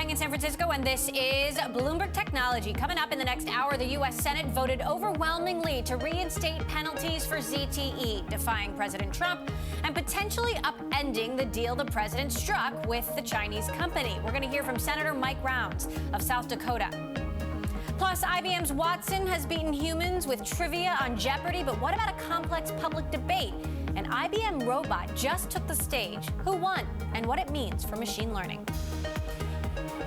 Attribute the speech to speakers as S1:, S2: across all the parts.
S1: In San Francisco, and this is Bloomberg Technology. Coming up in the next hour, the U.S. Senate voted overwhelmingly to reinstate penalties for ZTE, defying President Trump and potentially upending the deal the president struck with the Chinese company. We're going to hear from Senator Mike Rounds of South Dakota. Plus, IBM's Watson has beaten humans with trivia on Jeopardy, but what about a complex public debate? An IBM robot just took the stage. Who won and what it means for machine learning?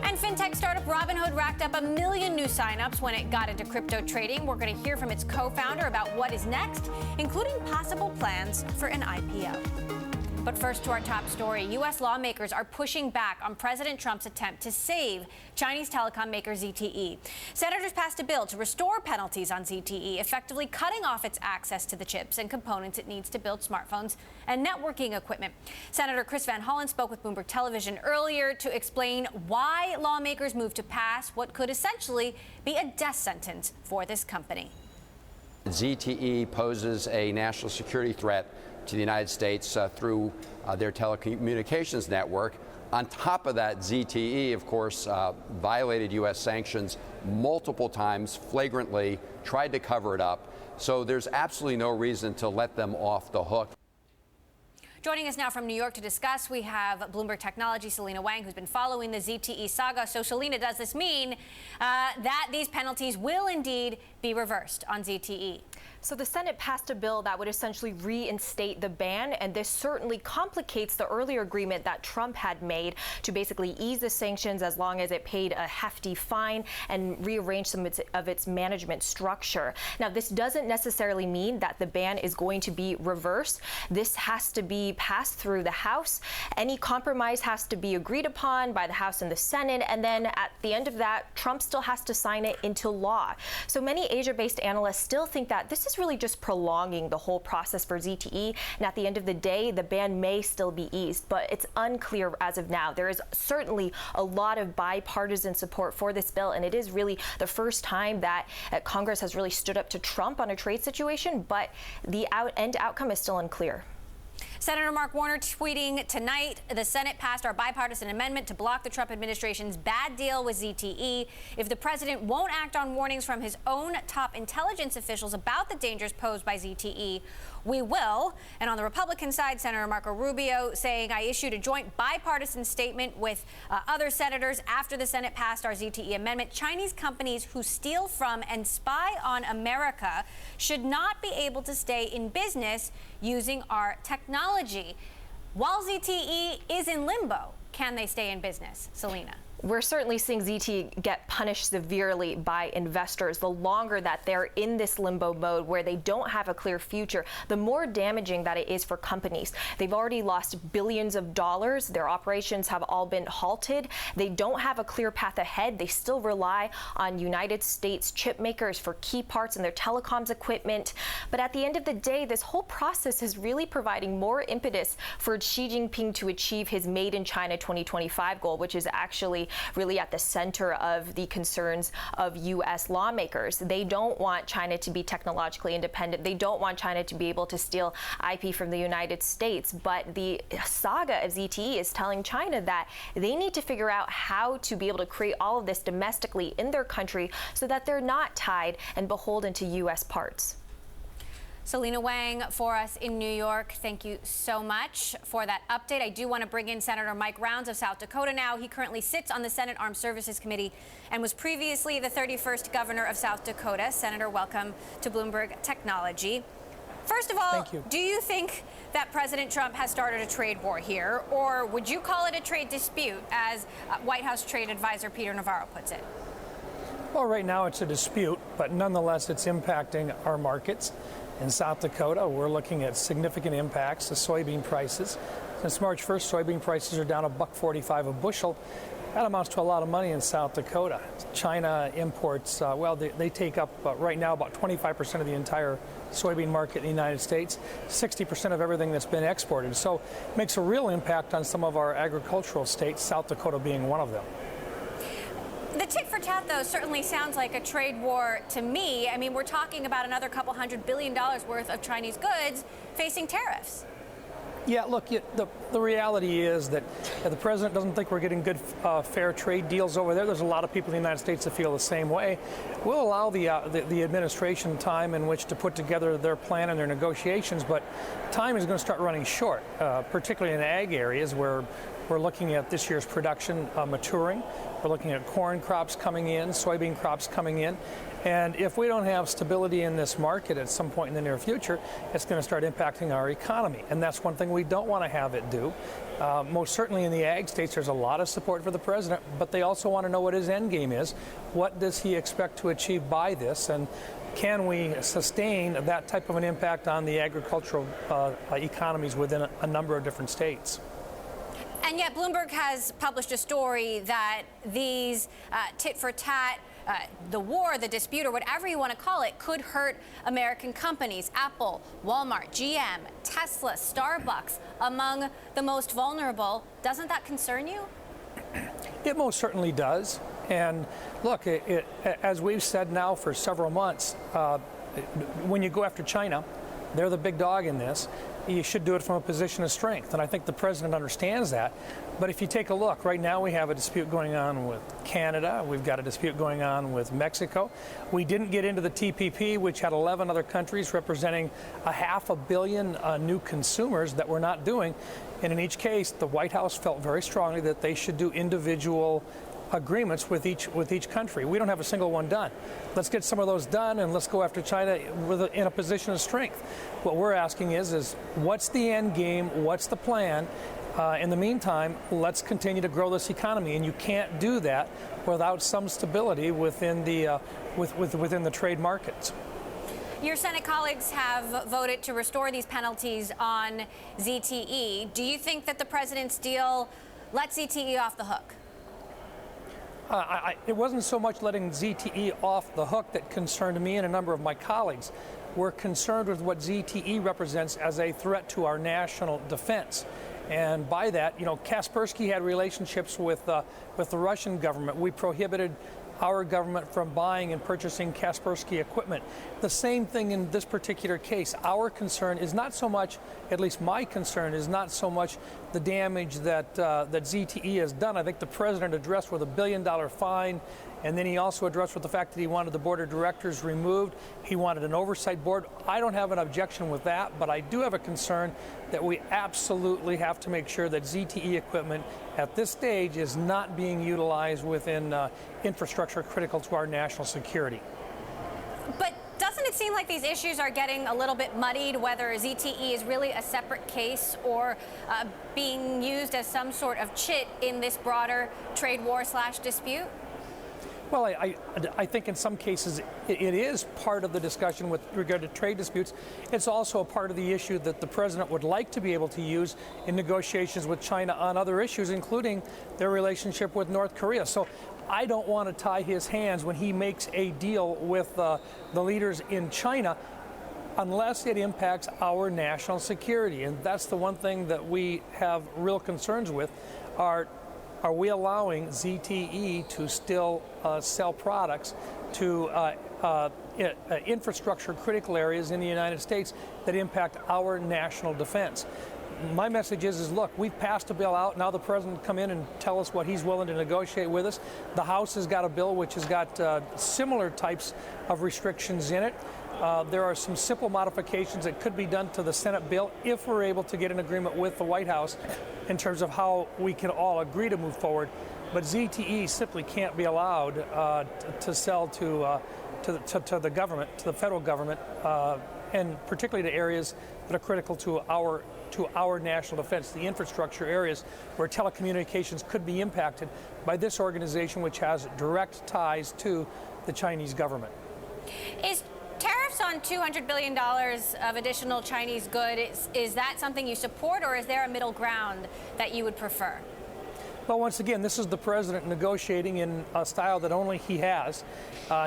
S1: And fintech startup Robinhood racked up 1 million new signups when it got into crypto trading. We're going to hear from its co-founder about what is next, including possible plans for an IPO. But first to our top story. U.S. lawmakers are pushing back on President Trump's attempt to save Chinese telecom maker ZTE. Senators passed a bill to restore penalties on ZTE, effectively cutting off its access to the chips and components it needs to build smartphones and networking equipment. Senator Chris Van Hollen spoke with Bloomberg Television earlier to explain why lawmakers moved to pass what could essentially be a death sentence for this company.
S2: ZTE poses a national security threat to the United States through their telecommunications network. On top of that, ZTE, of course, violated U.S. sanctions multiple times, flagrantly, tried to cover it up. So there's absolutely no reason to let them off the hook.
S1: Joining us now from New York to discuss, we have Bloomberg Technology, Selena Wang, who's been following the ZTE saga. So, Selena, does this mean that these penalties will indeed be reversed on ZTE?
S3: So the Senate passed a bill that would essentially reinstate the ban, and this certainly complicates the earlier agreement that Trump had made to basically ease the sanctions as long as it paid a hefty fine and rearrange some of its management structure. Now, this doesn't necessarily mean that the ban is going to be reversed. This has to be passed through the House. Any compromise has to be agreed upon by the House and the Senate, and then at the end of that, Trump still has to sign it into law. So many Asia-based analysts still think that this is really just prolonging the whole process for ZTE, and at the end of the day, the ban may still be eased, but it's unclear as of now. There is certainly a lot of bipartisan support for this bill, and it is really the first time that Congress has really stood up to Trump on a trade situation, but the end outcome is still unclear.
S1: Senator Mark Warner tweeting tonight, the Senate passed our bipartisan amendment to block the Trump administration's bad deal with ZTE. If the president won't act on warnings from his own top intelligence officials about the dangers posed by ZTE, we will. And on the Republican side, Senator Marco Rubio saying, I issued a joint bipartisan statement with other senators after the Senate passed our ZTE amendment. Chinese companies who steal from and spy on America should not be able to stay in business using our technology. While ZTE is in limbo, can they stay in business? Selena.
S3: We're certainly seeing ZTE get punished severely by investors. The longer that they're in this limbo mode where they don't have a clear future, the more damaging that it is for companies. They've already lost billions of dollars. Their operations have all been halted. They don't have a clear path ahead. They still rely on United States chip makers for key parts in their telecoms equipment. But at the end of the day, this whole process is really providing more impetus for Xi Jinping to achieve his Made in China 2025 goal, which is actually really at the center of the concerns of U.S. lawmakers. They don't want China to be technologically independent. They don't want China to be able to steal IP from the United States. But the saga of ZTE is telling China that they need to figure out how to be able to create all of this domestically in their country so that they're not tied and beholden to U.S. parts.
S1: Selena Wang for us in New York. Thank you so much for that update. I do want to bring in Senator Mike Rounds of South Dakota now. He currently sits on the Senate Armed Services Committee and was previously the 31st governor of South Dakota. Senator, welcome to Bloomberg Technology. First of all, do you think that President Trump has started a trade war here, or would you call it a trade dispute, as White House Trade Advisor Peter Navarro puts it?
S4: Well, right now it's a dispute, but nonetheless it's impacting our markets. In South Dakota, we're looking at significant impacts to soybean prices. Since March 1st, soybean prices are down $1.45 a bushel. That amounts to a lot of money in South Dakota. China imports, they take up right now about 25% of the entire soybean market in the United States, 60% of everything that's been exported. So it makes a real impact on some of our agricultural states, South Dakota being one of them.
S1: The tit for tat, though, certainly sounds like a trade war to me. I mean, we're talking about another couple $100 billion worth of Chinese goods facing tariffs.
S4: Yeah, look, the reality is that the president doesn't think we're getting good, fair trade deals over there. There's a lot of people in the United States that feel the same way. We'll allow the administration time in which to put together their plan and their negotiations, but time is going to start running short, particularly in ag areas where we're looking at this year's production maturing. We're looking at corn crops coming in, soybean crops coming in. And if we don't have stability in this market at some point in the near future, it's going to start impacting our economy. And that's one thing we don't want to have it do. Most certainly in the ag states, there's a lot of support for the president, but they also want to know what his end game is. What does he expect to achieve by this? And can we sustain that type of an impact on the agricultural economies within a number of different states?
S1: And yet Bloomberg has published a story that these tit for tat, the war, the dispute, or whatever you want to call it, could hurt American companies. Apple, Walmart, GM, Tesla, Starbucks, among the most vulnerable. Doesn't that concern you?
S4: It most certainly does. And look, as we've said now for several months, when you go after China, they're the big dog in this. You should do it from a position of strength, and I think the president understands that. But if you take a look, right now we have a dispute going on with Canada. We've got a dispute going on with Mexico. We didn't get into the TPP, which had 11 other countries representing 500 million new consumers that we're not doing. And in each case, the White House felt very strongly that they should do individual agreements with each country. We don't have a single one done. Let's get some of those done, and let's go after China in a position of strength. What we're asking is what's the end game? What's the plan? In the meantime, let's continue to grow this economy, and you can't do that without some stability within the within the trade markets.
S1: Your Senate colleagues have voted to restore these penalties on ZTE. Do you think that the president's deal lets ZTE off the hook?
S4: It wasn't so much letting ZTE off the hook that concerned me and a number of my colleagues. We're concerned with what ZTE represents as a threat to our national defense. And by that, Kaspersky had relationships with the Russian government. We prohibited our government from buying and purchasing Kaspersky equipment. The same thing in this particular case. Our concern is not so much, at least my concern, is not so much the damage that ZTE has done. I think the president addressed with $1 billion fine, and then he also addressed with the fact that he wanted the board of directors removed. He wanted an oversight board. I don't have an objection with that, but I do have a concern that we absolutely have to make sure that ZTE equipment at this stage is not being utilized within infrastructure critical to our national security.
S1: But doesn't it seem like these issues are getting a little bit muddied, whether ZTE is really a separate case or being used as some sort of chit in this broader trade war / dispute?
S4: Well, I think in some cases it is part of the discussion with regard to trade disputes. It's also a part of the issue that the president would like to be able to use in negotiations with China on other issues, including their relationship with North Korea. So I don't want to tie his hands when he makes a deal with the leaders in China unless it impacts our national security. And that's the one thing that we have real concerns with. Are we allowing ZTE to still sell products to infrastructure critical areas in the United States that impact our national defense? My message is look, we've passed a bill out. Now the president come in and tell us what he's willing to negotiate with us. The House has got a bill which has got similar types of restrictions in it. There are some simple modifications that could be done to the Senate bill if we're able to get an agreement with the White House in terms of how we can all agree to move forward. But ZTE simply can't be allowed to sell to the government, to the federal government, and particularly to areas that are critical to our national defense, the infrastructure areas where telecommunications could be impacted by this organization, which has direct ties to the Chinese government.
S1: Is tariffs on $200 billion of additional Chinese goods, is that something you support, or is there a middle ground that you would prefer?
S4: Well, once again, this is the president negotiating in a style that only he has.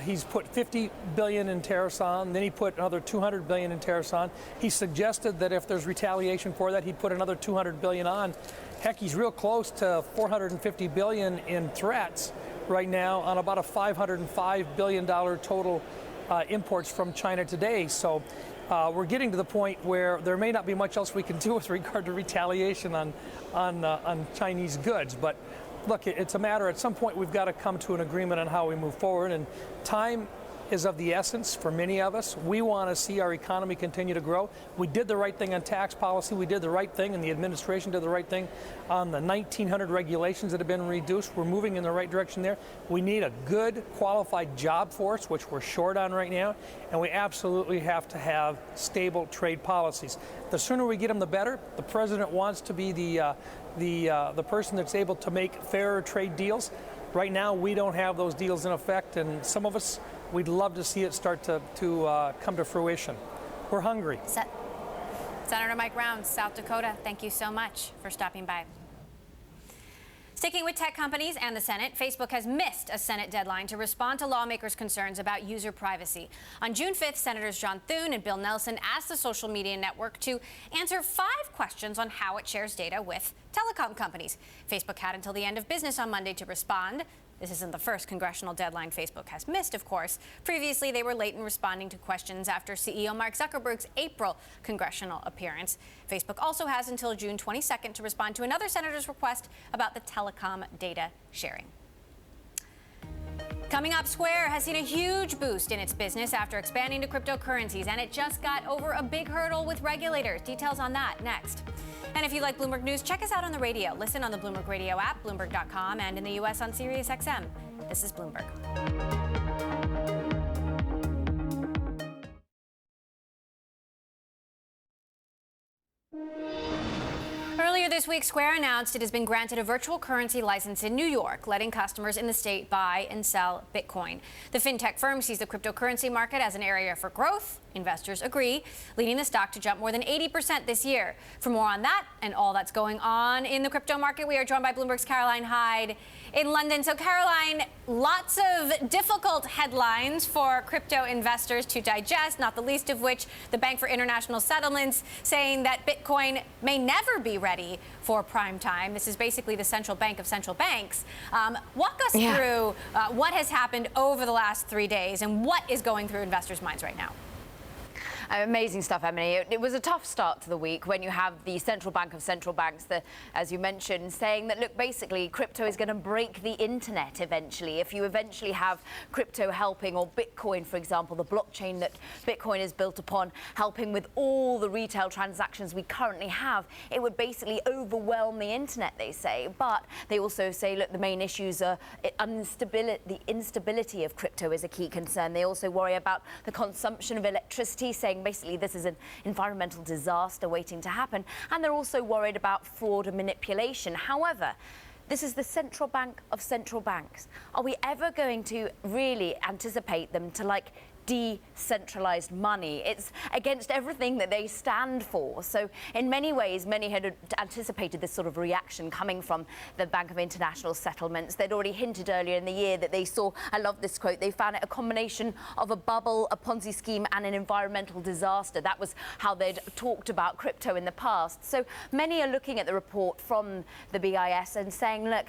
S4: He's put $50 billion in tariffs on, then he put another $200 billion in tariffs on. He suggested that if there's retaliation for that, he'd put another $200 billion on. Heck, he's real close to $450 billion in threats right now on about a $505 billion total imports from China today. So we're getting to the point where there may not be much else we can do with regard to retaliation on Chinese goods. But look, it's a matter, at some point we've got to come to an agreement on how we move forward, and time is of the essence for many of us. We want to see our economy continue to grow. We did the right thing on tax policy. We did the right thing, and the administration did the right thing on the 1,900 regulations that have been reduced. We're moving in the right direction there. We need a good, qualified job force, which we're short on right now, and we absolutely have to have stable trade policies. The sooner we get them, the better. The president wants to be the person that's able to make fairer trade deals. Right now, we don't have those deals in effect, and some of us, we'd love to see it start to come to fruition. We're hungry.
S1: Senator Mike Rounds, South Dakota, thank you so much for stopping by. Sticking with tech companies and the Senate, Facebook has missed a Senate deadline to respond to lawmakers' concerns about user privacy. On June 5th, Senators John Thune and Bill Nelson asked the social media network to answer 5 questions on how it shares data with telecom companies. Facebook had until the end of business on Monday to respond. This isn't the first congressional deadline Facebook has missed, of course. Previously, they were late in responding to questions after CEO Mark Zuckerberg's April congressional appearance. Facebook also has until June 22nd to respond to another senator's request about the telecom data sharing. Coming up, Square has seen a huge boost in its business after expanding to cryptocurrencies, and it just got over a big hurdle with regulators. Details on that next. And if you like Bloomberg News, check us out on the radio. Listen on the Bloomberg Radio app, Bloomberg.com, and in the U.S. on SiriusXM. This is Bloomberg. Earlier this week, Square announced it has been granted a virtual currency license in New York, letting customers in the state buy and sell Bitcoin. The fintech firm sees the cryptocurrency market as an area for growth. Investors agree, leading the stock to jump more than 80% this year. For more on that and all that's going on in the crypto market, we are joined by Bloomberg's Caroline Hyde in London. So, Caroline, lots of difficult headlines for crypto investors to digest, not the least of which the Bank for International Settlements saying that Bitcoin may never be ready for prime time. This is basically the central bank of central banks. Walk us through what has happened over the last 3 days and what is going through investors' minds right now.
S5: Amazing stuff, Emily. It was a tough start to the week when you have the central bank of central banks, as you mentioned, saying that, look, basically crypto is going to break the internet eventually. If you eventually have crypto helping, or Bitcoin, for example, the blockchain that Bitcoin is built upon, helping with all the retail transactions we currently have, it would basically overwhelm the internet, they say. But they also say, look, the main issues are the instability of crypto is a key concern. They also worry about the consumption of electricity, saying basically this is an environmental disaster waiting to happen, and they're also worried about fraud and manipulation. However, this is the central bank of central banks. Are we ever going to really anticipate them to decentralized money? It's against everything that they stand for. So in many ways, many had anticipated this sort of reaction coming from the Bank of International Settlements. They'd already hinted earlier in the year that they saw, I love this quote, they found it a combination of a bubble, a Ponzi scheme, and an environmental disaster. That was how they'd talked about crypto in the past. So many are looking at the report from the BIS and saying, look,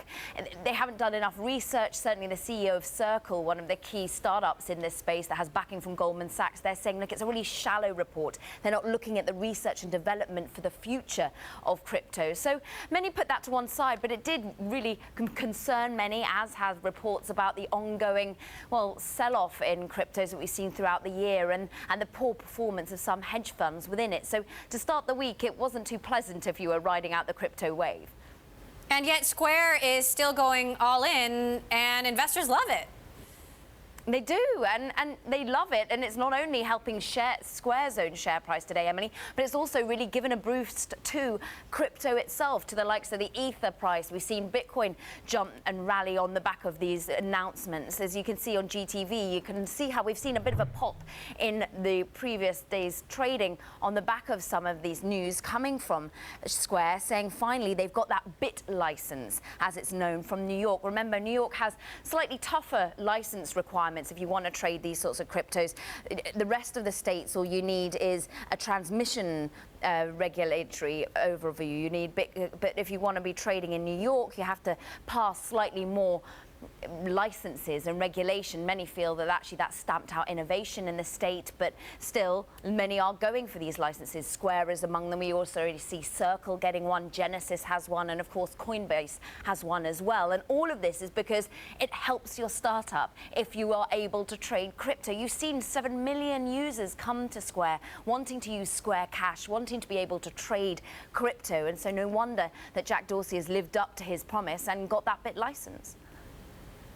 S5: they haven't done enough research. Certainly the CEO of Circle, one of the key startups in this space that has backing from Goldman Sachs, they're saying, look, it's a really shallow report. They're not looking at the research and development for the future of crypto. So many put that to one side, but it did really concern many, as have reports about the ongoing, sell-off in cryptos that we've seen throughout the year and the poor performance of some hedge funds within it. So to start the week, it wasn't too pleasant if you were riding out the crypto wave.
S1: And yet Square is still going all in, and investors love it.
S5: They do, and they love it. And it's not only helping Square's own share price today, Emily, but it's also really given a boost to crypto itself, to the likes of the Ether price. We've seen Bitcoin jump and rally on the back of these announcements. As you can see on GTV, you can see how we've seen a bit of a pop in the previous day's trading on the back of some of these news coming from Square, saying finally they've got that BIT license, as it's known, from New York. Remember, New York has slightly tougher license requirements if you want to trade these sorts of cryptos. The rest of the states, all you need is a transmission regulatory overview. You need, but if you want to be trading in New York, you have to pass slightly more licenses and regulation. Many feel that actually that stamped out innovation in the state, but still many are going for these licenses. Square is among them. We also already see Circle getting one, Genesis has one, and of course Coinbase has one as well. And all of this is because it helps your startup if you are able to trade crypto. You've seen 7 million users come to Square wanting to use Square Cash, wanting to be able to trade crypto, and so no wonder that Jack Dorsey has lived up to his promise and got that BIT license.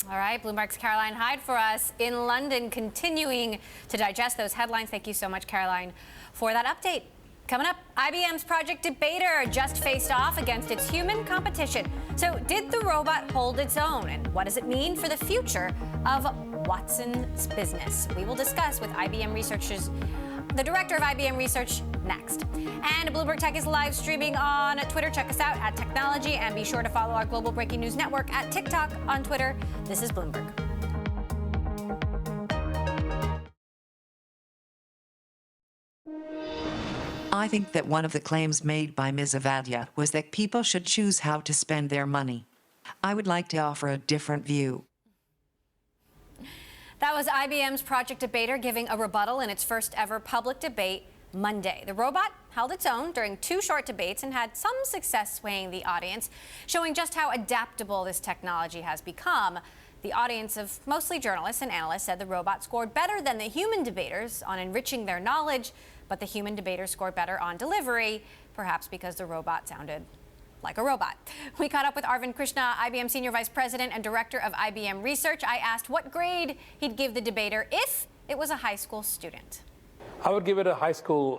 S1: All right, Bloomberg's Caroline Hyde for us in London, continuing to digest those headlines. Thank you so much, Caroline, for that update. Coming up, IBM's Project Debater just faced off against its human competition. So did the robot hold its own? And what does it mean for the future of Watson's business? We will discuss with IBM researchers, the director of IBM Research, next. And Bloomberg Tech is live streaming on Twitter. Check us out at Technology, and be sure to follow our global breaking news network at TikTok, on Twitter. This is Bloomberg.
S6: I think that one of the claims made by Ms. Avadia was that people should choose how to spend their money. I would like to offer a different view.
S1: That was IBM's Project Debater giving a rebuttal in its first ever public debate Monday. The robot held its own during 2 short debates and had some success swaying the audience, showing just how adaptable this technology has become. The audience of mostly journalists and analysts said the robot scored better than the human debaters on enriching their knowledge, but the human debaters scored better on delivery, perhaps because the robot sounded like a robot. We caught up with Arvind Krishna, IBM Senior Vice President and Director of IBM Research. I asked what grade he'd give the debater if it was a high school student.
S7: I would give it a high school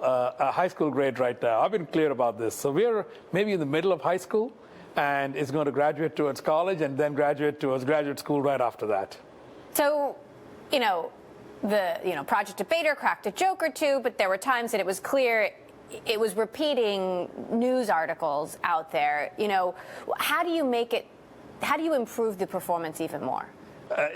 S7: grade right now. I've been clear about this. So we're maybe in the middle of high school, and it's going to graduate towards college and then graduate towards graduate school right after that.
S1: So, the Project Debater cracked a joke or two, but there were times that it was clear it was repeating news articles out there. How do you improve the performance even more?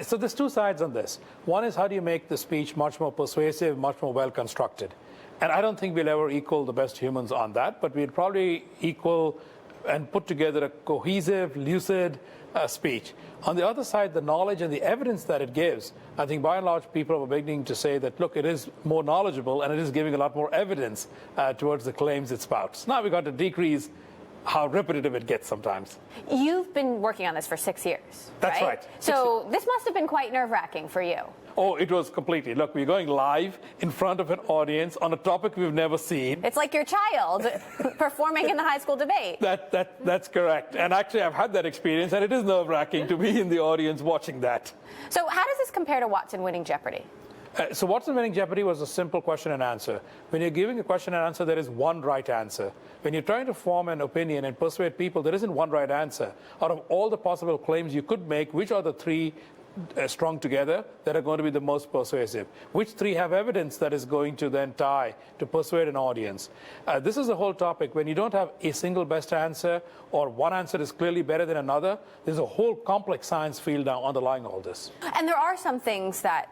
S7: So there's 2 sides on this. One is how do you make the speech much more persuasive, much more well-constructed. And I don't think we'll ever equal the best humans on that, but we'll probably equal and put together a cohesive, lucid speech. On the other side, the knowledge and the evidence that it gives, I think by and large people are beginning to say that, look, it is more knowledgeable and it is giving a lot more evidence towards the claims it spouts. Now we've got to decrease how repetitive it gets sometimes.
S1: You've been working on this for 6 years,
S7: That's right.
S1: So this must have been quite nerve-wracking for you.
S7: Oh, it was completely. Look, we're going live in front of an audience on a topic we've never seen.
S1: It's like your child performing in the high school debate.
S7: That's correct. And actually, I've had that experience, and it is nerve-wracking to be in the audience watching that.
S1: So how does this compare to Watson winning Jeopardy?
S7: So Watson winning Jeopardy was a simple question and answer. When you're giving a question and answer, there is one right answer. When you're trying to form an opinion and persuade people, there isn't one right answer. Out of all the possible claims you could make, which are the 3 strung together that are going to be the most persuasive? Which 3 have evidence that is going to then tie to persuade an audience? This is the whole topic. When you don't have a single best answer or one answer is clearly better than another, there's a whole complex science field now underlying all this.
S1: And there are some things that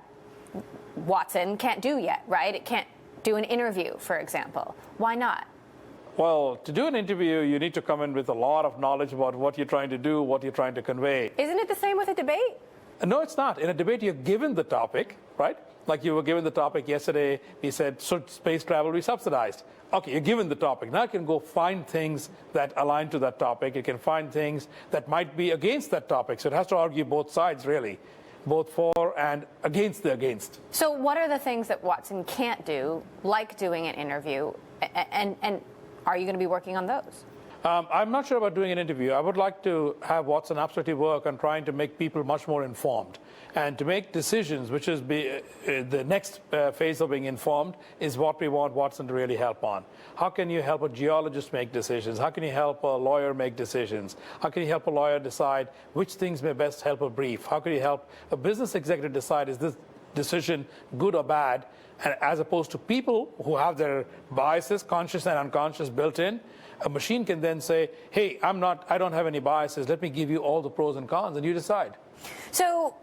S1: Watson can't do yet, right? It can't do an interview, for example. Why not?
S7: Well, to do an interview, you need to come in with a lot of knowledge about what you're trying to do, what you're trying to convey.
S1: Isn't it the same with a debate?
S7: No, it's not. In a debate, you're given the topic, right? Like you were given the topic yesterday. We said, should space travel be subsidized? Okay, you're given the topic. Now you can go find things that align to that topic. You can find things that might be against that topic. So it has to argue both sides, really, both for and against the against.
S1: So what are the things that Watson can't do, like doing an interview, and are you going to be working on those?
S7: I'm not sure about doing an interview. I would like to have Watson absolutely work on trying to make people much more informed and to make decisions, which is the next phase of being informed, is what we want Watson to really help on. How can you help a geologist make decisions? How can you help a lawyer make decisions? How can you help a lawyer decide which things may best help a brief? How can you help a business executive decide, is this decision good or bad? And as opposed to people who have their biases, conscious and unconscious, built in, a machine can then say, hey, I don't have any biases. Let me give you all the pros and cons, and you decide.
S1: So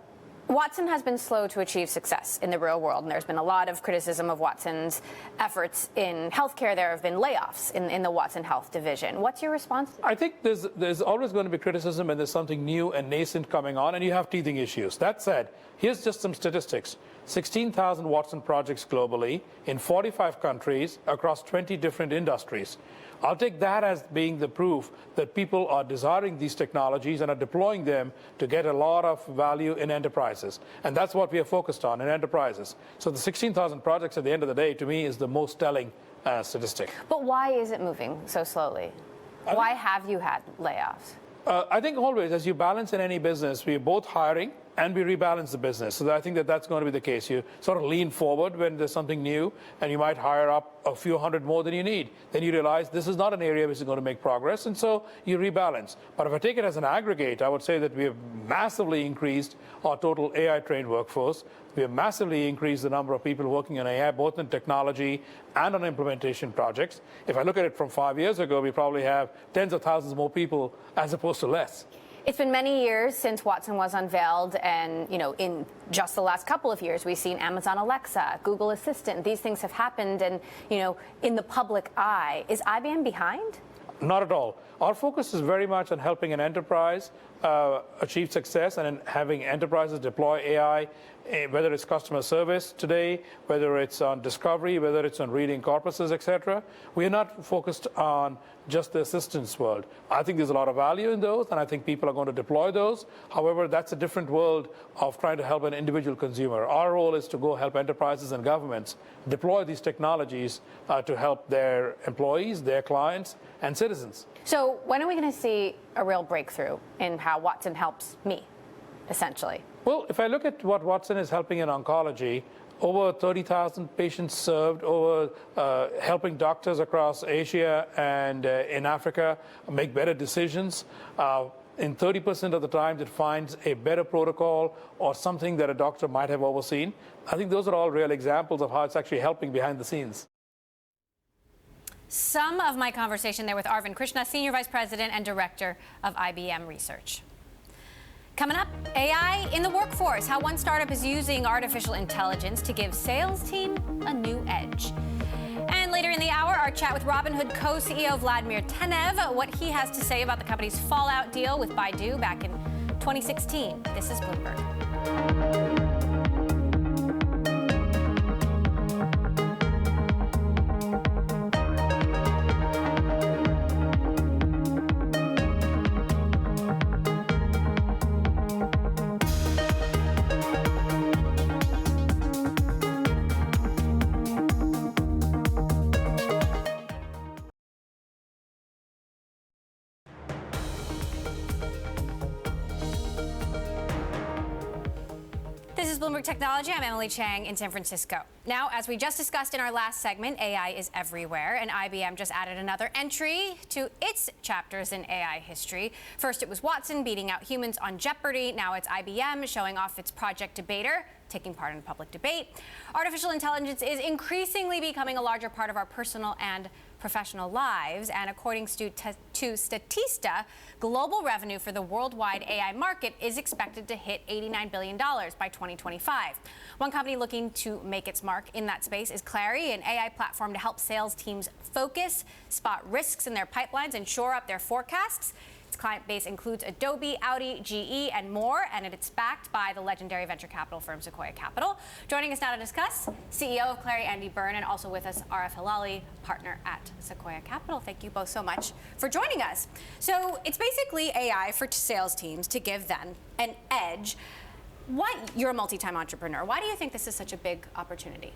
S1: Watson has been slow to achieve success in the real world, and there's been a lot of criticism of Watson's efforts in healthcare. There have been layoffs in the Watson Health division. What's your response?
S7: I think there's always going to be criticism when there's something new and nascent coming on, and you have teething issues. That said, here's just some statistics. 16,000 Watson projects globally in 45 countries across 20 different industries. I'll take that as being the proof that people are desiring these technologies and are deploying them to get a lot of value in enterprises. And that's what we are focused on in enterprises. So the 16,000 projects at the end of the day, to me, is the most telling statistic.
S1: But why is it moving so slowly? Why have you had layoffs?
S7: I think always, as you balance in any business, we're both hiring and we rebalance the business. So I think that's going to be the case. You sort of lean forward when there's something new, and you might hire up a few hundred more than you need. Then you realize this is not an area which is going to make progress, and so you rebalance. But if I take it as an aggregate, I would say that we have massively increased our total AI-trained workforce. We have massively increased the number of people working on AI, both in technology and on implementation projects. If I look at it from 5 years ago, we probably have tens of thousands more people as opposed to less.
S1: It's been many years since Watson was unveiled, and in just the last couple of years, we've seen Amazon Alexa, Google Assistant. These things have happened, and in the public eye. Is IBM behind?
S7: Not at all. Our focus is very much on helping an enterprise achieve success and in having enterprises deploy AI, whether it's customer service today, whether it's on discovery, whether it's on reading corpuses, etc. We are not focused on just the assistance world. I think there's a lot of value in those, and I think people are going to deploy those. However, that's a different world of trying to help an individual consumer. Our role is to go help enterprises and governments deploy these technologies to help their employees, their clients, and citizens.
S1: So when are we going to see a real breakthrough in how Watson helps me, essentially?
S7: Well, if I look at what Watson is helping in oncology, over 30,000 patients served, over helping doctors across Asia and in Africa make better decisions. In 30% of the time, it finds a better protocol or something that a doctor might have overseen. I think those are all real examples of how it's actually helping behind the scenes.
S1: Some of my conversation there with Arvind Krishna, Senior Vice President and Director of IBM Research. Coming up, AI in the workforce, how one startup is using artificial intelligence to give sales team a new edge. And later in the hour, our chat with Robinhood co-CEO Vladimir Tenev, what he has to say about the company's fallout deal with Baidu back in 2016. This is Bloomberg. This is Bloomberg Technology. I'm Emily Chang in San Francisco. Now, as we just discussed in our last segment, AI is everywhere, and IBM just added another entry to its chapters in AI history. First, it was Watson beating out humans on Jeopardy. Now it's IBM showing off its Project Debater, taking part in public debate. Artificial intelligence is increasingly becoming a larger part of our personal and professional lives, and according to Statista, global revenue for the worldwide AI market is expected to hit $89 billion by 2025. One company looking to make its mark in that space is Clary, an AI platform to help sales teams focus, spot risks in their pipelines, and shore up their forecasts. Its client base includes Adobe, Audi, GE, and more, and it's backed by the legendary venture capital firm Sequoia Capital. Joining us now to discuss, CEO of Clary, Andy Byrne, and also with us, Arif Hilali, partner at Sequoia Capital. Thank you both so much for joining us. So it's basically AI for sales teams to give them an edge. You're a multi-time entrepreneur. Why do you think this is such a big opportunity?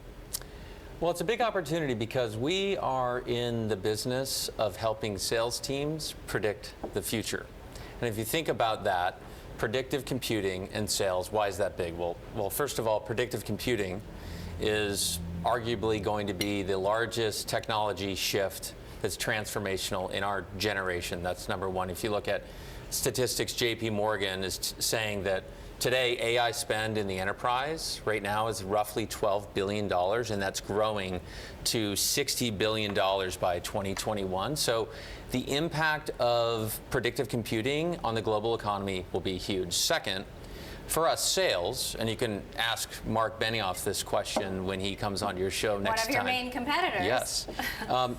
S8: Well, it's a big opportunity because we are in the business of helping sales teams predict the future. And if you think about that, predictive computing and sales, why is that big? Well, first of all, predictive computing is arguably going to be the largest technology shift that's transformational in our generation. That's number one. If you look at statistics, JP Morgan is saying that today AI spend in the enterprise right now is roughly $12 billion, and that's growing to $60 billion by 2021. So the impact of predictive computing on the global economy will be huge. Second, for us, sales, and you can ask Mark Benioff this question when he comes on your show next time.
S1: One of your main competitors.
S8: Yes.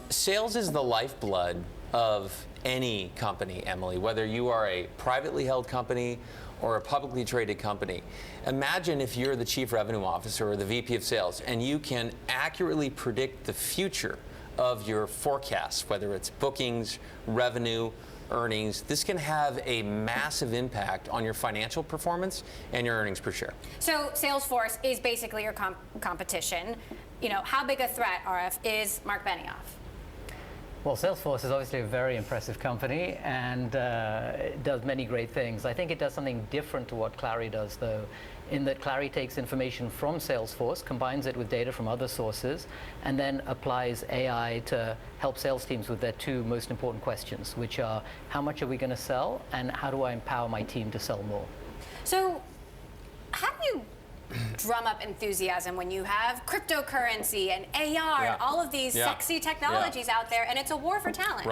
S8: Sales is the lifeblood of any company, Emily, whether you are a privately held company or a publicly traded company. Imagine if you're the chief revenue officer or the VP of sales and you can accurately predict the future of your forecast, whether it's bookings, revenue, earnings. This can have a massive impact on your financial performance and your earnings per share.
S1: So Salesforce is basically your competition. You know, how big a threat, RF, is Mark Benioff?
S9: Well, Salesforce is obviously a very impressive company and it does many great things. I think it does something different to what Clary does, though, in that Clary takes information from Salesforce, combines it with data from other sources, and then applies AI to help sales teams with their two most important questions, which are how much are we going to sell and how do I empower my team to sell more?
S1: So how do you drum up enthusiasm when you have cryptocurrency and AR and all of these sexy technologies out there, and it's a war for talent?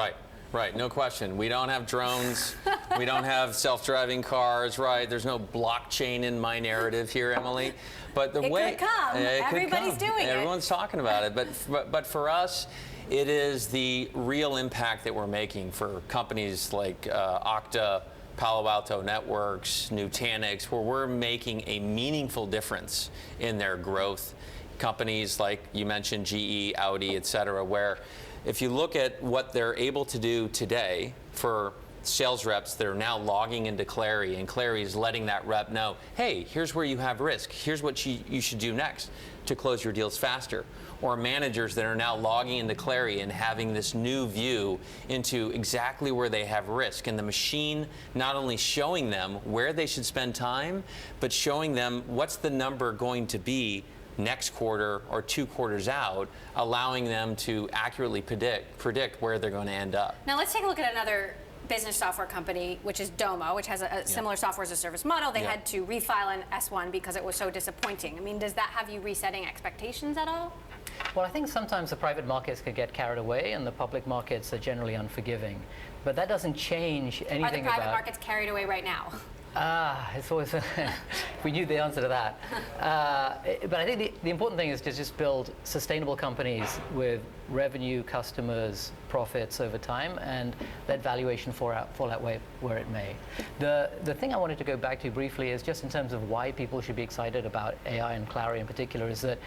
S8: Right, no question. We don't have drones. We don't have self-driving cars, right? There's no blockchain in my narrative here, Emily. But the way
S1: could come. Everybody's doing it.
S8: Everyone's talking about it. But for us, it is the real impact that we're making for companies like Okta, Palo Alto Networks, Nutanix, where we're making a meaningful difference in their growth. Companies like you mentioned, GE, Audi, et cetera, where if you look at what they're able to do today for sales reps, they're now logging into Clary, and Clary is letting that rep know, hey, here's where you have risk. Here's what you should do next to close your deals faster. Or managers that are now logging into Clary and having this new view into exactly where they have risk. And the machine not only showing them where they should spend time, but showing them what's the number going to be next quarter or 2 quarters out, allowing them to accurately predict where they're going to end up.
S1: Now let's take a look at another business software company, which is Domo, which has a similar software as a service model. They had to refile an S1 because it was so disappointing. I mean, does that have you resetting expectations at all?
S9: Well, I think sometimes the private markets could get carried away and the public markets are generally unforgiving. But that doesn't change anything about...
S1: Are the private markets carried away right now?
S9: It's always, we knew the answer to that. But I think the important thing is to just build sustainable companies with revenue, customers, profits over time, and let valuation fall out where it may. The thing I wanted to go back to briefly is just in terms of why people should be excited about AI and Clary in particular, is that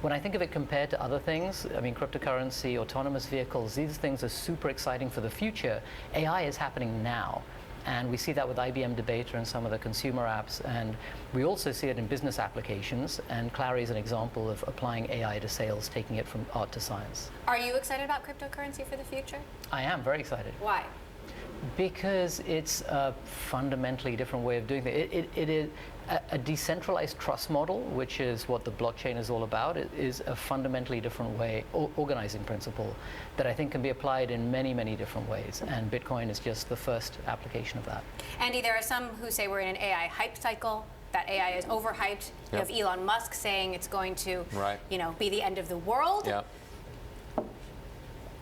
S9: when I think of it compared to other things, I mean, cryptocurrency, autonomous vehicles, these things are super exciting for the future. AI is happening now. And we see that with IBM Debater and some of the consumer apps. And we also see it in business applications. And Clary is an example of applying AI to sales, taking it from art to science.
S1: Are you excited about cryptocurrency for the future?
S9: I am very excited.
S1: Why?
S9: Because it's a fundamentally different way of doing things. It is a decentralized trust model, which is what the blockchain is all about. It is a fundamentally different way, organizing principle, that I think can be applied in many, many different ways. And Bitcoin is just the first application of that.
S1: Andy, there are some who say we're in an AI hype cycle, that AI is overhyped. You have Elon Musk saying it's going to be the end of the world.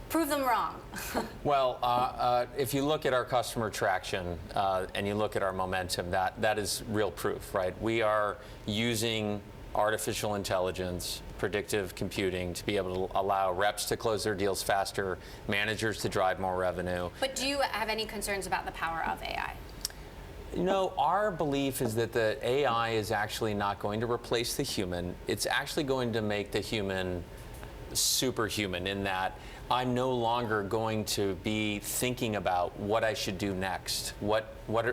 S1: Prove them wrong.
S8: Well, if you look at our customer traction and you look at our momentum, that is real proof, right? We are using artificial intelligence, predictive computing to be able to allow reps to close their deals faster, managers to drive more revenue.
S1: But do you have any concerns about the power of AI?
S8: You know, our belief is that the AI is actually not going to replace the human. It's actually going to make the human superhuman in that I'm no longer going to be thinking about what I should do next.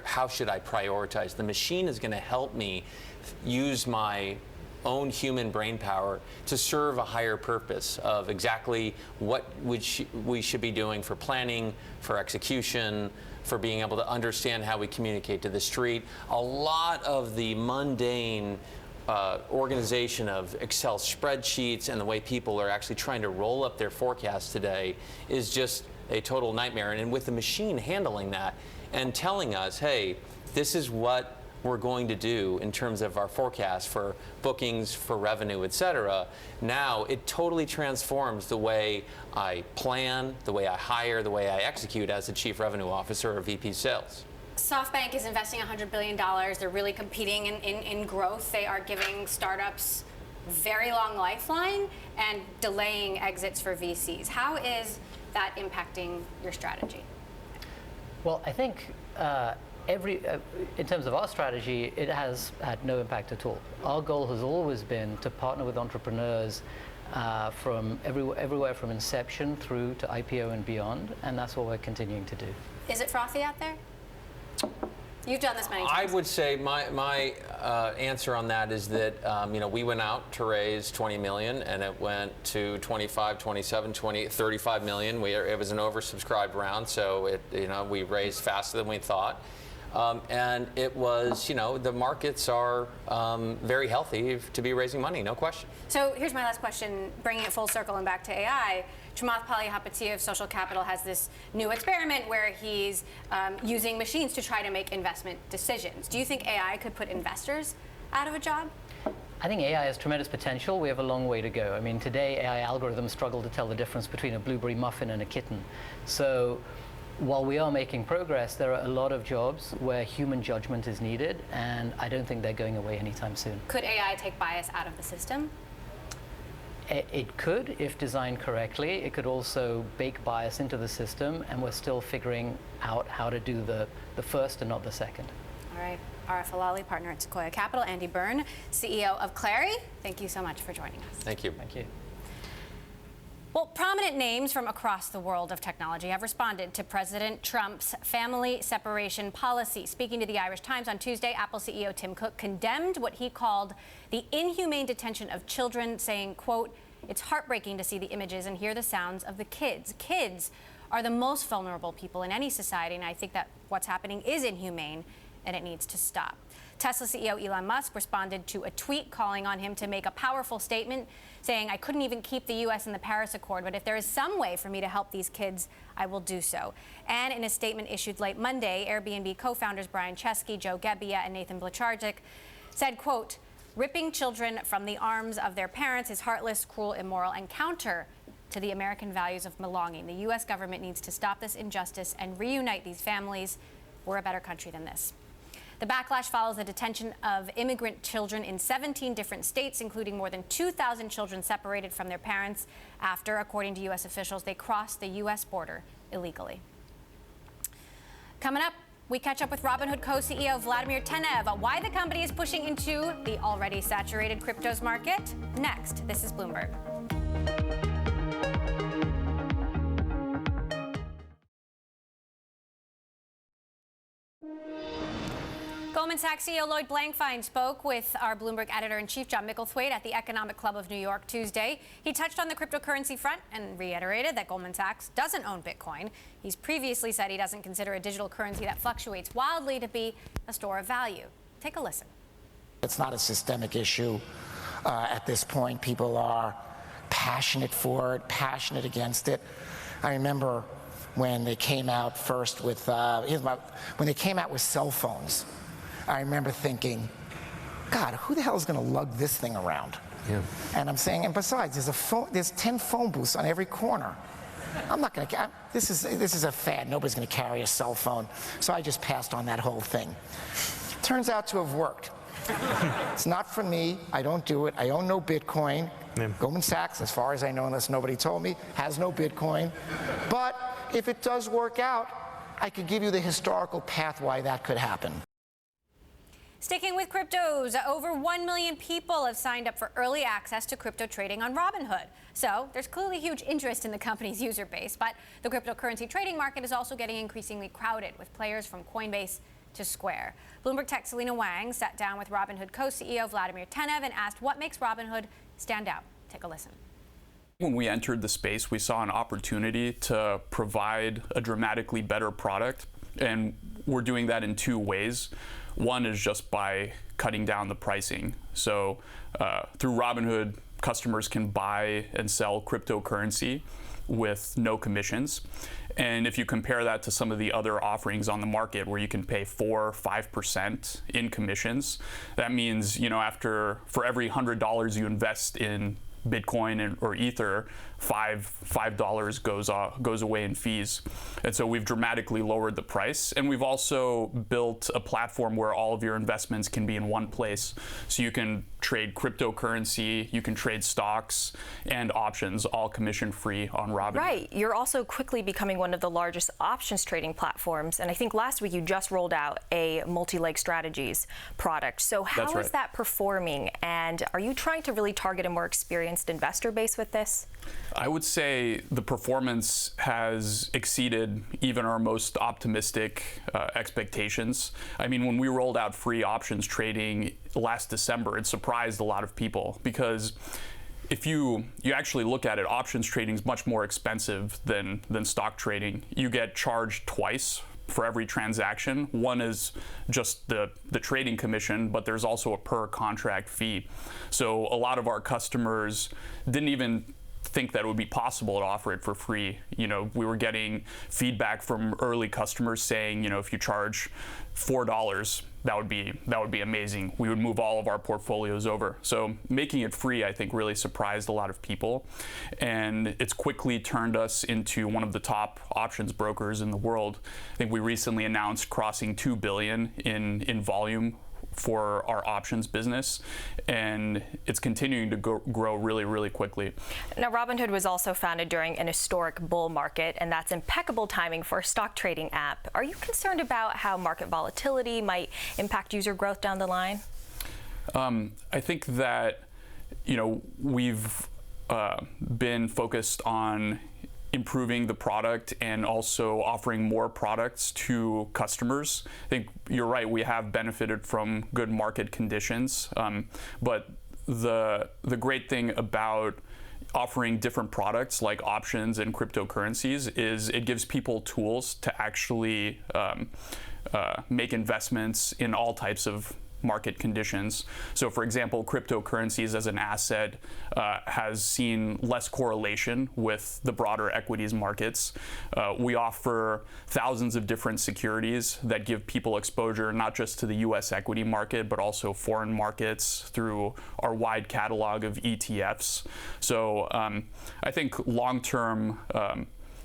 S8: How should I prioritize? The machine is going to help me use my own human brain power to serve a higher purpose of exactly what we should be doing for planning, for execution, for being able to understand how we communicate to the street. A lot of the mundane organization of Excel spreadsheets and the way people are actually trying to roll up their forecasts today is just a total nightmare. And with the machine handling that and telling us, hey, this is what we're going to do in terms of our forecast for bookings, for revenue, et cetera, now it totally transforms the way I plan, the way I hire, the way I execute as a chief revenue officer or VP sales.
S1: Softbank is investing $100 billion. They're really competing in growth. They are giving startups very long lifeline and delaying exits for VCs. How is that impacting your strategy?
S9: Well, I think in terms of our strategy, it has had no impact at all. Our goal has always been to partner with entrepreneurs from everywhere from inception through to IPO and beyond, and that's what we're continuing to do.
S1: Is it frothy out there? You've done this many times.
S8: I would say my answer on that is that we went out to raise 20 million and it went to 25, 27, 20, 35 million. It was an oversubscribed round, so we raised faster than we thought. And it was, the markets are very healthy to be raising money, no question.
S1: So here's my last question, bringing it full circle and back to AI. Chamath Palihapitiya of Social Capital has this new experiment where he's using machines to try to make investment decisions. Do you think AI could put investors out of a job?
S9: I think AI has tremendous potential. We have a long way to go. I mean, today AI algorithms struggle to tell the difference between a blueberry muffin and a kitten. So while we are making progress, there are a lot of jobs where human judgment is needed, and I don't think they're going away anytime soon.
S1: Could AI take bias out of the system?
S9: It could, if designed correctly. It could also bake bias into the system, and we're still figuring out how to do the first and not the second.
S1: All right. Arif Alali, partner at Sequoia Capital. Andy Byrne, CEO of Clary. Thank you so much for joining us.
S8: Thank you.
S9: Thank you.
S1: Well, prominent names from across the world of technology have responded to President Trump's family separation policy. Speaking to the Irish Times on Tuesday, Apple CEO Tim Cook condemned what he called the inhumane detention of children, saying, quote, "It's heartbreaking to see the images and hear the sounds of the kids. Kids are the most vulnerable people in any society, and I think that what's happening is inhumane and it needs to stop." Tesla CEO Elon Musk responded to a tweet calling on him to make a powerful statement, saying, "I couldn't even keep the U.S. in the Paris Accord, but if there is some way for me to help these kids, I will do so." And in a statement issued late Monday, Airbnb co-founders Brian Chesky, Joe Gebbia, and Nathan Blecharczyk said, quote, "Ripping children from the arms of their parents is heartless, cruel, immoral, and counter to the American values of belonging. The U.S. government needs to stop this injustice and reunite these families. We're a better country than this." The backlash follows the detention of immigrant children in 17 different states, including more than 2,000 children separated from their parents after, according to U.S. officials, they crossed the U.S. border illegally. Coming up, we catch up with Robinhood co-CEO Vladimir Tenev, why the company is pushing into the already saturated cryptos market. Next, this is Bloomberg. Goldman Sachs CEO Lloyd Blankfein spoke with our Bloomberg editor-in-chief John Micklethwaite at the Economic Club of New York Tuesday. He touched on the cryptocurrency front and reiterated that Goldman Sachs doesn't own Bitcoin. He's previously said he doesn't consider a digital currency that fluctuates wildly to be a store of value. Take a listen.
S10: It's not a systemic issue at this point. People are passionate for it, passionate against it. I remember when they came out first with when they came out with cell phones. I remember thinking, God, who the hell is going to lug this thing around? Yeah. And I'm saying, and besides, there's 10 phone booths on every corner. I'm not going to. This is a fad. Nobody's going to carry a cell phone. So I just passed on that whole thing. Turns out to have worked. It's not for me. I don't do it. I own no Bitcoin. Yeah. Goldman Sachs, as far as I know, unless nobody told me, has no Bitcoin. But if it does work out, I could give you the historical path why that could happen.
S1: Sticking with cryptos, over 1 million people have signed up for early access to crypto trading on Robinhood. So there's clearly huge interest in the company's user base, but the cryptocurrency trading market is also getting increasingly crowded, with players from Coinbase to Square. Bloomberg Tech's Selena Wang sat down with Robinhood co-CEO Vladimir Tenev and asked what makes Robinhood stand out. Take a listen.
S11: When we entered the space, we saw an opportunity to provide a dramatically better product, and we're doing that in two ways. One is just by cutting down the pricing. So through Robinhood, customers can buy and sell cryptocurrency with no commissions. And if you compare that to some of the other offerings on the market where you can pay 4-5% in commissions, that means, for every $100 you invest in Bitcoin or Ether, $5 goes away in fees. And so we've dramatically lowered the price, and we've also built a platform where all of your investments can be in one place. So you can trade cryptocurrency, you can trade stocks and options, all commission free on Robinhood.
S3: Right. You're also quickly becoming one of the largest options trading platforms, and I think last week you just rolled out a multi-leg strategies product. So how is that performing, and are you trying to really target a more experienced investor base with this?
S11: I would say the performance has exceeded even our most optimistic expectations. I mean, when we rolled out free options trading last December, it surprised a lot of people because if you actually look at it, options trading is much more expensive than stock trading. You get charged twice for every transaction. One is just the trading commission, but there's also a per contract fee. So a lot of our customers didn't even think that it would be possible to offer it for free. We were getting feedback from early customers saying, if you charge $4, that would be amazing. We would move all of our portfolios over. So making it free, I think, really surprised a lot of people, and it's quickly turned us into one of the top options brokers in the world. I think we recently announced crossing $2 billion in volume for our options business, and it's continuing to grow really, really quickly.
S3: Now, Robinhood was also founded during an historic bull market, and that's impeccable timing for a stock trading app. Are you concerned about how market volatility might impact user growth down the line?
S11: I think that, we've been focused on improving the product and also offering more products to customers. I think you're right, we have benefited from good market conditions, but the great thing about offering different products like options and cryptocurrencies is it gives people tools to actually make investments in all types of market conditions. So for example, cryptocurrencies as an asset has seen less correlation with the broader equities markets. We offer thousands of different securities that give people exposure not just to the US equity market, but also foreign markets through our wide catalog of ETFs. So I think long-term,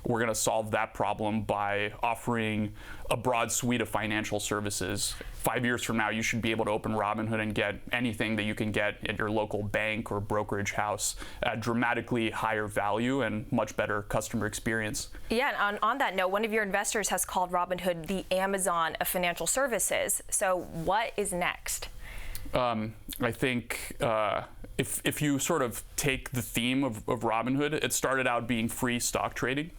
S11: we're going to solve that problem by offering a broad suite of financial services. 5 years from now, you should be able to open Robinhood and get anything that you can get at your local bank or brokerage house at dramatically higher value and much better customer experience.
S3: Yeah, and on that note, one of your investors has called Robinhood the Amazon of financial services. So what is next?
S11: I think if you sort of take the theme of Robinhood, it started out being free stock trading.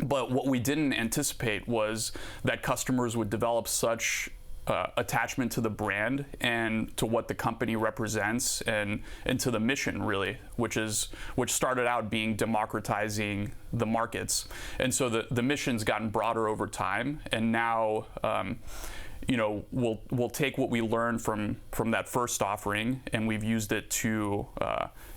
S11: But what we didn't anticipate was that customers would develop such attachment to the brand and to what the company represents and to the mission, really, which started out being democratizing the markets. And so the mission's gotten broader over time, and now we'll take what we learned from that first offering, and we've used it to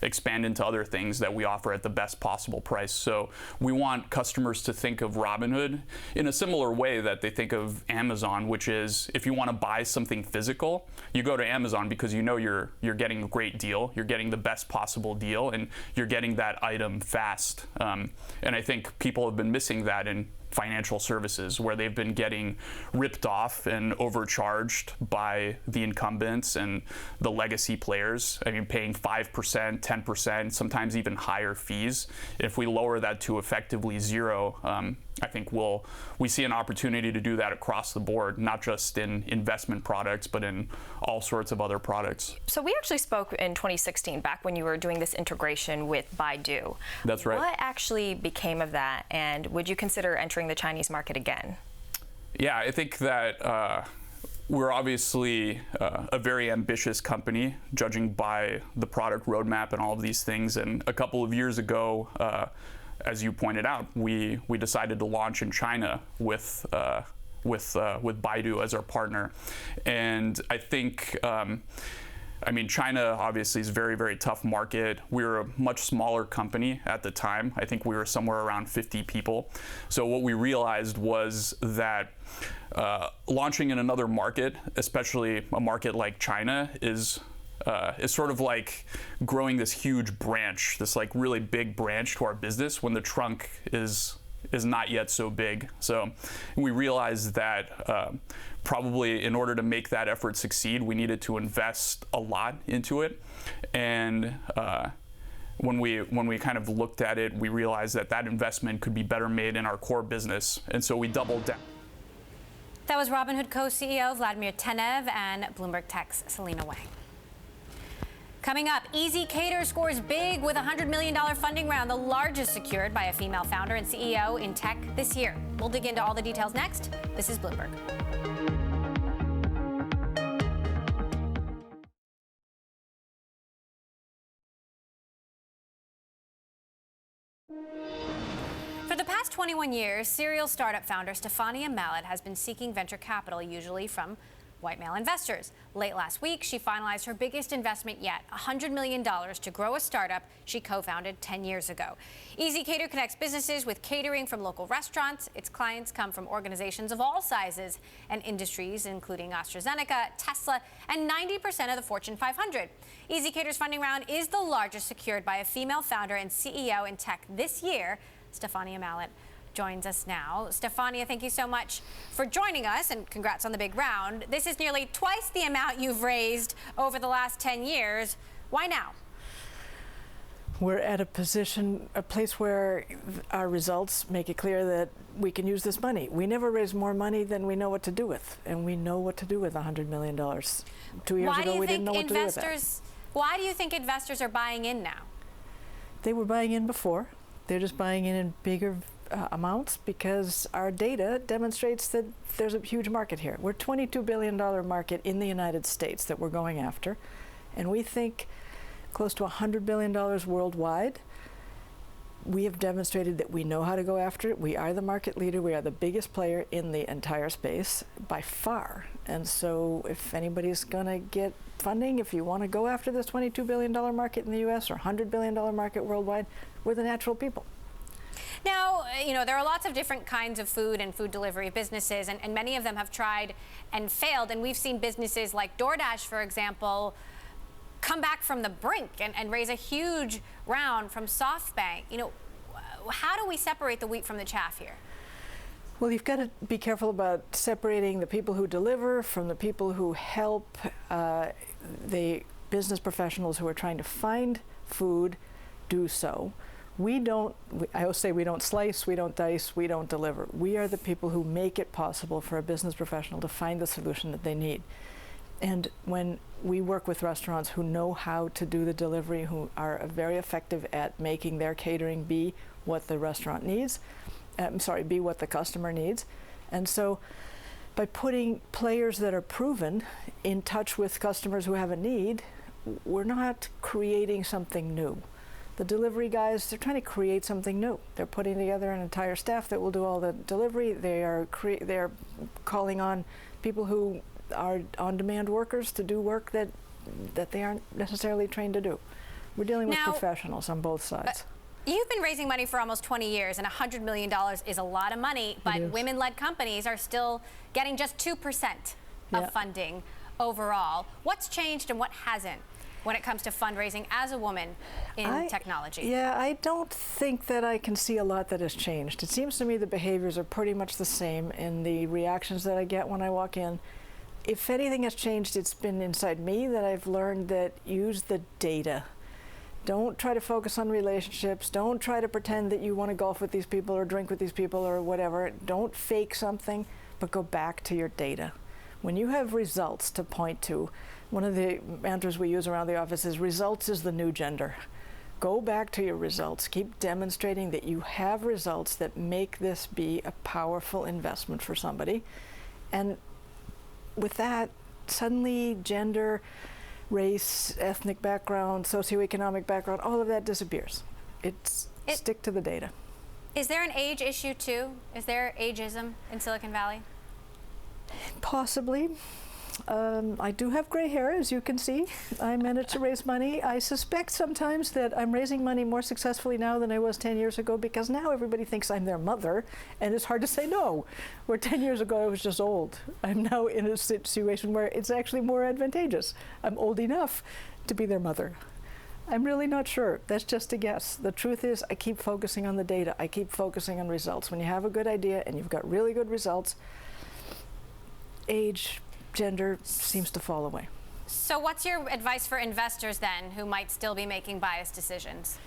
S11: expand into other things that we offer at the best possible price. So we want customers to think of Robinhood in a similar way that they think of Amazon, which is if you want to buy something physical, you go to Amazon because you're getting a great deal, you're getting the best possible deal, and you're getting that item fast. And I think people have been missing that in financial services, where they've been getting ripped off and overcharged by the incumbents and the legacy players. I mean, paying 5%, 10%, sometimes even higher fees. If we lower that to effectively zero, I think we see an opportunity to do that across the board, not just in investment products, but in all sorts of other products.
S3: So we actually spoke in 2016, back when you were doing this integration with Baidu.
S11: That's right.
S3: What actually became of that, and would you consider entering the Chinese market again?
S11: Yeah, I think that we're obviously a very ambitious company, judging by the product roadmap and all of these things. And a couple of years ago, as you pointed out, we decided to launch in China with Baidu as our partner. And I think, I mean, China obviously is a very, very tough market. We were a much smaller company at the time. I think we were somewhere around 50 people. So what we realized was that launching in another market, especially a market like China, is sort of like growing this huge branch, this like really big branch to our business when the trunk is not yet so big. So we realized that probably in order to make that effort succeed, we needed to invest a lot into it. And when we kind of looked at it, we realized that that investment could be better made in our core business. And so we doubled down.
S1: That was Robinhood co-CEO Vladimir Tenev and Bloomberg Tech's Selena Wang. Coming up, Easy Cater scores big with a $100 million funding round, the largest secured by a female founder and CEO in tech this year. We'll dig into all the details next. This is Bloomberg. For the past 21 years, serial startup founder Stefania Mallet has been seeking venture capital, usually from white male investors. Late last week, she finalized her biggest investment yet, $100 million to grow a startup she co-founded 10 years ago. Easy Cater connects businesses with catering from local restaurants. Its clients come from organizations of all sizes and industries, including AstraZeneca, Tesla, and 90% of the Fortune 500. Easy Cater's funding round is the largest secured by a female founder and CEO in tech this year. Stefania Mallet joins us now. Stefania, thank you so much for joining us, and congrats on the big round. This is nearly twice the amount you've raised over the last 10 years. Why now?
S12: We're at a place where our results make it clear that we can use this money. We never raise more money than we know what to do with, and we know what to do with $100 million. 2 years ago, we didn't know what to do with that.
S1: Why do you think investors are buying in now?
S12: They were buying in before. They're just buying in bigger amounts because our data demonstrates that there's a huge market here. We're a $22 billion market in the United States that we're going after, and we think close to $100 billion worldwide. We have demonstrated that we know how to go after it. We are the market leader. We are the biggest player in the entire space by far. And so if anybody's going to get funding, if you want to go after this $22 billion market in the US or $100 billion market worldwide, we're the natural people.
S1: Now, you know, there are lots of different kinds of food and food delivery businesses, and many of them have tried and failed. And we've seen businesses like DoorDash, for example, come back from the brink and raise a huge round from Softbank. You know, how do we separate the wheat from the chaff here?
S12: Well, you've got to be careful about separating the people who deliver from the people who help the business professionals who are trying to find food do so. I always say we don't slice, we don't dice, we don't deliver. We are the people who make it possible for a business professional to find the solution that they need. And when we work with restaurants who know how to do the delivery, who are very effective at making their catering be what the restaurant needs, be what the customer needs. And so by putting players that are proven in touch with customers who have a need, we're not creating something new. The delivery guys, they're trying to create something new. They're putting together an entire staff that will do all the delivery. They're calling on people who are on-demand workers to do work that they aren't necessarily trained to do. We're dealing with professionals on both sides.
S1: You've been raising money for almost 20 years, and $100 million is a lot of money, but women-led companies are still getting just 2% of funding overall. What's changed and what hasn't when it comes to fundraising as a woman in technology?
S12: Yeah, I don't think that I can see a lot that has changed. It seems to me the behaviors are pretty much the same in the reactions that I get when I walk in. If anything has changed, it's been inside me that I've learned that use the data. Don't try to focus on relationships. Don't try to pretend that you want to golf with these people or drink with these people or whatever. Don't fake something, but go back to your data. When you have results to point to, one of the mantras we use around the office is results is the new gender. Go back to your results. Keep demonstrating that you have results that make this be a powerful investment for somebody. And with that, suddenly gender, race, ethnic background, socioeconomic background, all of that disappears. Stick to the data.
S1: Is there an age issue too? Is there ageism in Silicon Valley?
S12: Possibly. I do have gray hair, as you can see. I managed to raise money. I suspect sometimes that I'm raising money more successfully now than I was 10 years ago, because now everybody thinks I'm their mother, and it's hard to say no. Where 10 years ago I was just old. I'm now in a situation where it's actually more advantageous. I'm old enough to be their mother. I'm really not sure. That's just a guess. The truth is, I keep focusing on the data. I keep focusing on results. When you have a good idea and you've got really good results, age, gender seems to fall away.
S1: So what's your advice for investors then who might still be making biased decisions?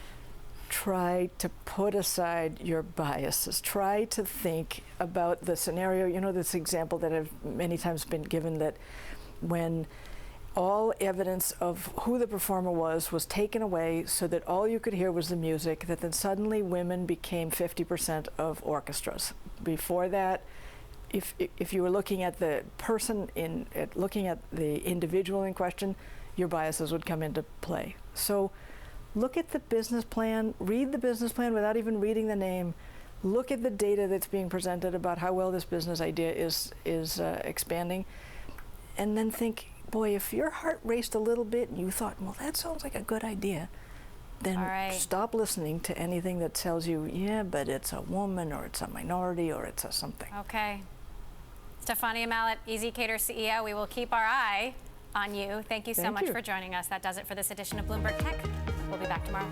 S12: Try to put aside your biases. Try to think about the scenario. You know, this example that I've many times been given, that when all evidence of who the performer was taken away so that all you could hear was the music, that then suddenly women became 50% of orchestras. Before that, if you were looking at the person looking at the individual in question, your biases would come into play. So look at the business plan, read the business plan without even reading the name, look at the data that's being presented about how well this business idea is expanding, and then think, boy, if your heart raced a little bit and you thought, well, that sounds like a good idea, then stop listening to anything that tells you, yeah, but it's a woman, or it's a minority, or it's a something.
S1: Okay. Stefania Mallet, ezCater CEO, we will keep our eye on you. Thank you so much for joining us. That does it for this edition of Bloomberg Tech. We'll be back tomorrow.